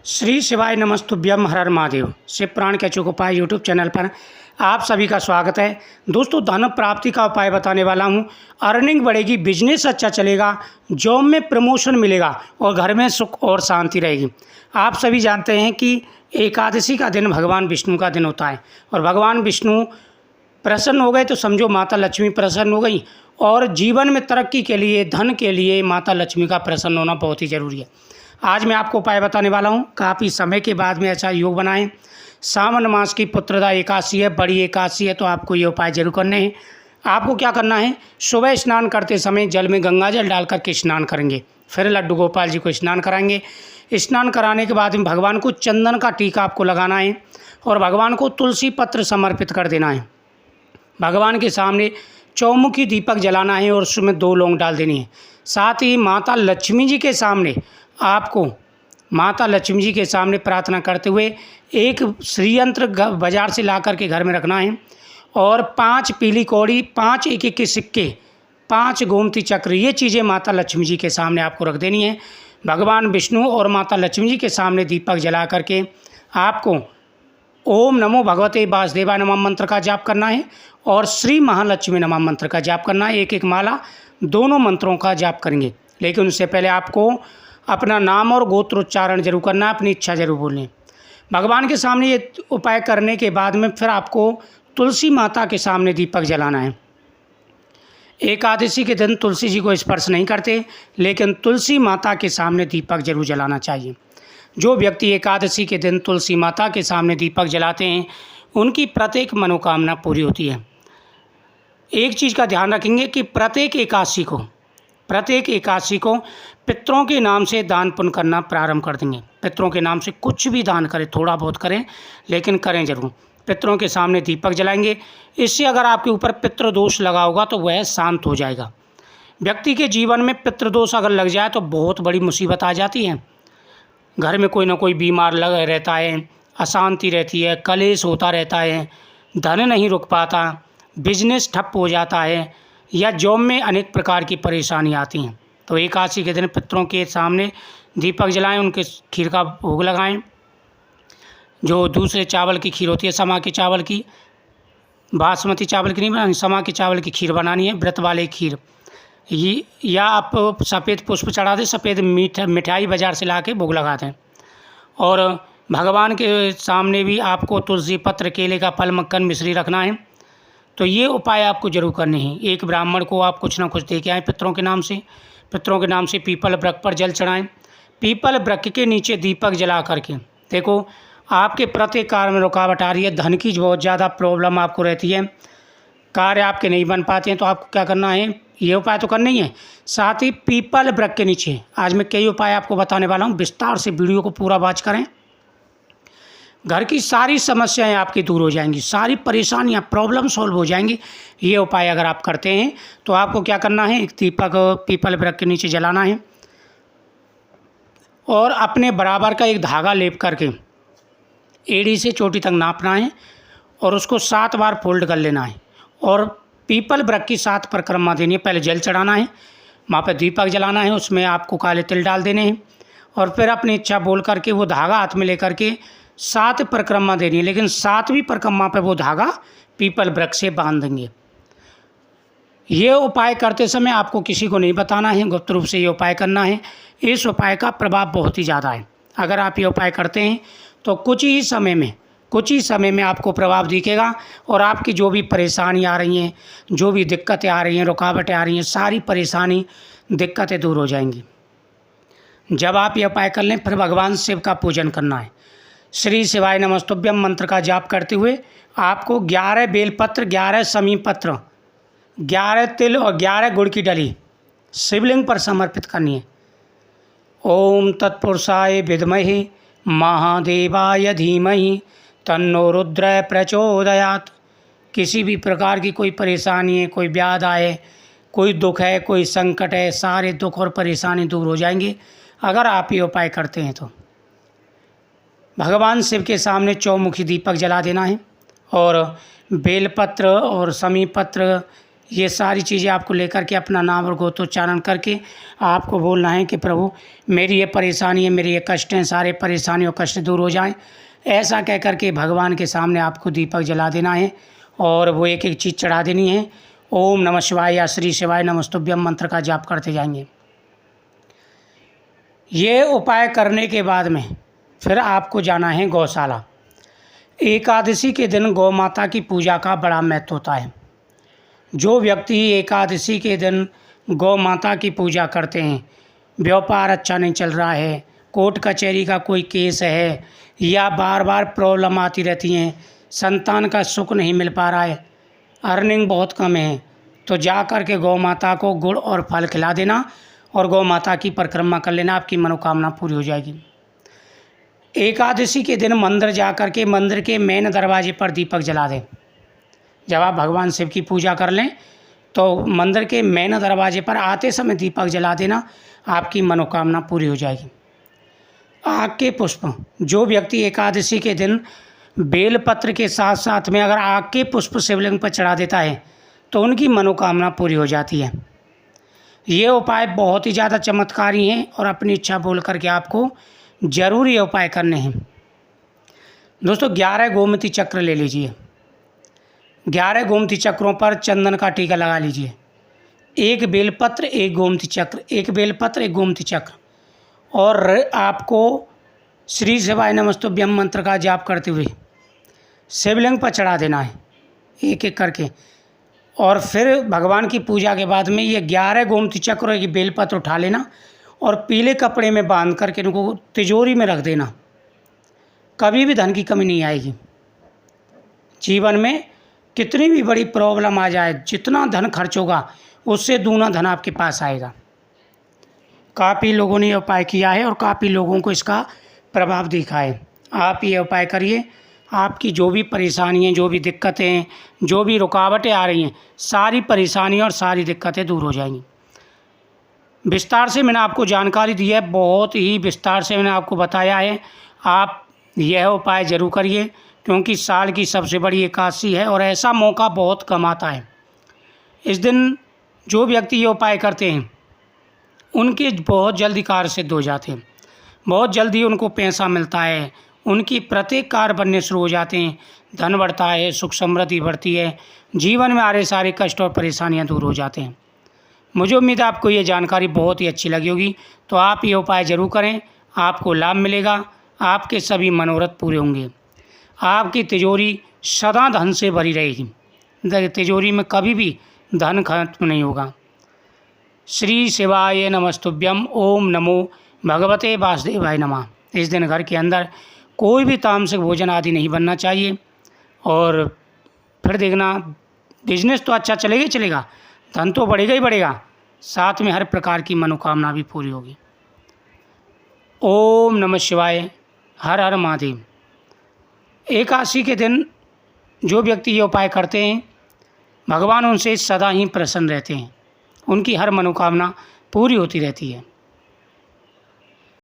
श्री शिवाय नमस्तुभ्यम हर हर महादेव। शिव पुराण के अचूक उपाय यूट्यूब चैनल पर आप सभी का स्वागत है। दोस्तों, धन प्राप्ति का उपाय बताने वाला हूं। अर्निंग बढ़ेगी, बिजनेस अच्छा चलेगा, जॉब में प्रमोशन मिलेगा और घर में सुख और शांति रहेगी। आप सभी जानते हैं कि एकादशी का दिन भगवान विष्णु का दिन होता है और भगवान विष्णु प्रसन्न हो गए तो समझो माता लक्ष्मी प्रसन्न हो गई। और जीवन में तरक्की के लिए, धन के लिए माता लक्ष्मी का प्रसन्न होना बहुत ही ज़रूरी है। आज मैं आपको उपाय बताने वाला हूँ। काफ़ी समय के बाद में अच्छा योग बनाएं। सावन मास की पुत्रदा एकादशी है, बड़ी एकादशी है, तो आपको ये उपाय जरूर करने हैं। आपको क्या करना है, सुबह स्नान करते समय जल में गंगा जल डाल करके स्नान करेंगे। फिर लड्डू गोपाल जी को स्नान कराएंगे। स्नान कराने के बाद में भगवान को चंदन का टीका आपको लगाना है और भगवान को तुलसी पत्र समर्पित कर देना है। भगवान के सामने चौमुखी दीपक जलाना है और उसमें 2 लौंग डाल देनी है। साथ ही माता लक्ष्मी जी के सामने आपको माता लक्ष्मी जी के सामने प्रार्थना करते हुए एक श्रीयंत्र बाजार से ला करके घर में रखना है और 5 पीली कौड़ी, 5 एक-एक के सिक्के, 5 गोमती चक्र, ये चीज़ें माता लक्ष्मी जी के सामने आपको रख देनी है। भगवान विष्णु और माता लक्ष्मी जी के सामने दीपक जला करके आपको ओम नमो भगवते वासुदेवाय नमः मंत्र का जाप करना है और श्री महालक्ष्मी नमः मंत्र का जाप करना है। एक एक माला दोनों मंत्रों का जाप करेंगे, लेकिन उससे पहले आपको अपना नाम और गोत्रोच्चारण जरूर करना है, अपनी इच्छा जरूर बोलनी। भगवान के सामने ये उपाय करने के बाद में फिर आपको तुलसी माता के सामने दीपक जलाना है। एकादशी के दिन तुलसी जी को स्पर्श नहीं करते, लेकिन तुलसी माता के सामने दीपक जरूर जलाना चाहिए। जो व्यक्ति एकादशी के दिन तुलसी माता के सामने दीपक जलाते हैं उनकी प्रत्येक मनोकामना पूरी होती है। एक चीज़ का ध्यान रखेंगे कि प्रत्येक एकादशी को पितरों के नाम से दान पुण्य करना प्रारंभ कर देंगे। पितरों के नाम से कुछ भी दान करें, थोड़ा बहुत करें, लेकिन करें जरूर। पितरों के सामने दीपक जलाएंगे। इससे अगर आपके ऊपर पितृदोष लगा होगा तो वह शांत हो जाएगा। व्यक्ति के जीवन में पितृदोष अगर लग जाए तो बहुत बड़ी मुसीबत आ जाती है। घर में कोई ना कोई बीमार लगा रहता है, अशांति रहती है, कलेश होता रहता है, धन नहीं रुक पाता, बिजनेस ठप हो जाता है या जॉब में अनेक प्रकार की परेशानी आती हैं। तो एकादशी के दिन पितरों के सामने दीपक जलाएं, उनके खीर का भोग लगाएं। जो दूसरे चावल की खीर होती है, समा के चावल की, बासमती चावल की नहीं बनानी, समा के चावल की खीर बनानी है, व्रत वाले खीर। ये या आप सफ़ेद पुष्प चढ़ा दें, सफ़ेद मिठाई बाज़ार से ला के भोग लगा दें। और भगवान के सामने भी आपको तुलसी पत्र, केले का फल, मक्खन, मिश्री रखना है। तो ये उपाय आपको जरूर करने हैं। एक ब्राह्मण को आप कुछ ना कुछ दे के आएँ पितरों के नाम से। पितरों के नाम से पीपल वृक्ष पर जल चढ़ाएं। पीपल वृक्ष के नीचे दीपक जला करके देखो, आपके प्रत्येक कार्य में रुकावट आ रही है, धन की बहुत ज़्यादा प्रॉब्लम आपको रहती है, कार्य आपके नहीं बन पाते हैं, तो आपको क्या करना है, ये उपाय तो करना ही है। साथ ही पीपल वृक्ष के नीचे आज मैं कई उपाय आपको बताने वाला हूँ। विस्तार से वीडियो को पूरा वॉच करें। घर की सारी समस्याएं आपकी दूर हो जाएंगी, सारी परेशानियां, प्रॉब्लम सॉल्व हो जाएंगी। ये उपाय अगर आप करते हैं तो आपको क्या करना है, एक दीपक पीपल वृक्ष के नीचे जलाना है और अपने बराबर का एक धागा लेप करके एड़ी से चोटी तक नापना है और उसको 7 बार फोल्ड कर लेना है और पीपल वृक्ष की 7 परिक्रमा देनी है। पहले जल चढ़ाना है, वहाँ पर दीपक जलाना है, उसमें आपको काले तिल डाल देने हैं और फिर अपनी इच्छा बोल करके वो धागा हाथ में लेकर के 7 परिक्रमा देनी है। लेकिन 7वीं परिक्रमा पर वो धागा पीपल वृक्ष से बांध देंगे। ये उपाय करते समय आपको किसी को नहीं बताना है, गुप्त रूप से ये उपाय करना है। इस उपाय का प्रभाव बहुत ही ज़्यादा है। अगर आप ये उपाय करते हैं तो कुछ ही समय में आपको प्रभाव दिखेगा और आपकी जो भी परेशानी आ रही हैं, जो भी दिक्कतें आ रही हैं, रुकावटें आ रही हैं, सारी परेशानी, दिक्कतें दूर हो जाएंगी। जब आप ये उपाय कर लें फिर भगवान शिव का पूजन करना है। श्री शिवाय नमस्तुभ्यम मंत्र का जाप करते हुए आपको 11 बेलपत्र, 11 समी पत्र, 11 तिल और 11 गुड़ की डली शिवलिंग पर समर्पित करनी है। ओम तत्पुरुषाय विद्महे महादेवाय धीमहि तन्नो रुद्र प्रचोदयात्। किसी भी प्रकार की कोई परेशानी है, कोई व्याध है, कोई दुख है, कोई संकट है, सारे दुख और परेशानी दूर हो जाएंगे अगर आप ये उपाय करते हैं। तो भगवान शिव के सामने चौमुखी दीपक जला देना है और बेलपत्र और समी पत्र ये सारी चीज़ें आपको लेकर के अपना नाम और गोत्रोच्चारण करके आपको बोलना है कि प्रभु मेरी ये परेशानी है, मेरे ये कष्ट हैं, सारे परेशानी और कष्ट दूर हो जाएं। ऐसा कह कर के भगवान के सामने आपको दीपक जला देना है और वो एक एक चीज़ चढ़ा देनी है। ओम नमः शिवाय या श्री शिवाय नमस्तुभ्यम मंत्र का जाप करते जाएंगे। ये उपाय करने के बाद में फिर आपको जाना है गौशाला। एकादशी के दिन गौ माता की पूजा का बड़ा महत्व होता है। जो व्यक्ति एकादशी के दिन गौ माता की पूजा करते हैं, व्यापार अच्छा नहीं चल रहा है, कोर्ट कचहरी का कोई केस है या बार बार प्रॉब्लम आती रहती हैं, संतान का सुख नहीं मिल पा रहा है, अर्निंग बहुत कम है, तो जा कर के गौ माता को गुड़ और फल खिला देना और गौ माता की परिक्रमा कर लेना, आपकी मनोकामना पूरी हो जाएगी। एकादशी के दिन मंदिर जा कर के मंदिर के मेन दरवाजे पर दीपक जला दें। जब आप भगवान शिव की पूजा कर लें तो मंदिर के मेन दरवाजे पर आते समय दीपक जला देना, आपकी मनोकामना पूरी हो जाएगी। आग के पुष्प, जो व्यक्ति एकादशी के दिन बेलपत्र के साथ साथ में अगर आग के पुष्प शिवलिंग पर चढ़ा देता है तो उनकी मनोकामना पूरी हो जाती है। ये उपाय बहुत ही ज़्यादा चमत्कारी हैं और अपनी इच्छा बोल करके आपको ज़रूर ये उपाय करने हैं। दोस्तों 11 गोमती चक्र ले लीजिए, 11 गोमती चक्रों पर चंदन का टीका लगा लीजिए। एक बेलपत्र, एक गोमती चक्र, एक बेलपत्र, एक गोमती चक्र, और आपको श्री शिवाय नमस्तुभ्यम मंत्र का जाप करते हुए शिवलिंग पर चढ़ा देना है एक एक करके। और फिर भगवान की पूजा के बाद में ये 11 गोमती चक्र और एक बेलपत्र उठा लेना और पीले कपड़े में बांध करके इनको तिजोरी में रख देना। कभी भी धन की कमी नहीं आएगी। जीवन में कितनी भी बड़ी प्रॉब्लम आ जाए, जितना धन खर्च होगा उससे दूना धन आपके पास आएगा। काफ़ी लोगों ने ये उपाय किया है और काफ़ी लोगों को इसका प्रभाव दिखा है। आप ये उपाय करिए, आपकी जो भी परेशानियाँ, जो भी दिक्कतें, जो भी रुकावटें आ रही हैं, सारी परेशानियाँ और सारी दिक्कतें दूर हो जाएंगी। विस्तार से मैंने आपको जानकारी दी है, बहुत ही विस्तार से मैंने आपको बताया है। आप यह उपाय ज़रूर करिए क्योंकि साल की सबसे बड़ी एकादशी है और ऐसा मौका बहुत कम आता है। इस दिन जो व्यक्ति ये उपाय करते हैं उनके बहुत जल्दी कार्य सिद्ध हो जाते हैं, बहुत जल्दी उनको पैसा मिलता है, उनकी प्रत्येक कार्य बनने शुरू हो जाते हैं, धन बढ़ता है, सुख समृद्धि बढ़ती है, जीवन में आ रहे सारे कष्ट और परेशानियां दूर हो जाते हैं। मुझे उम्मीद है आपको ये जानकारी बहुत ही अच्छी लगी होगी, तो आप ये उपाय ज़रूर करें, आपको लाभ मिलेगा, आपके सभी मनोरथ पूरे होंगे, आपकी तिजोरी सदा धन से भरी रहेगी, तिजोरी में कभी भी धन खत्म नहीं होगा। श्री शिवाय नमस्तुभ्यम। ओम नमो भगवते वासुदेवाय नमः। इस दिन घर के अंदर कोई भी तामसिक भोजन आदि नहीं बनना चाहिए और फिर देखना बिजनेस तो अच्छा चलेगा ही चलेगा, धन तो बढ़ेगा ही बढ़ेगा, साथ में हर प्रकार की मनोकामना भी पूरी होगी। ओम नमः शिवाय। हर हर महादेव। एकादशी के दिन जो व्यक्ति ये उपाय करते हैं भगवान उनसे सदा ही प्रसन्न रहते हैं, उनकी हर मनोकामना पूरी होती रहती है।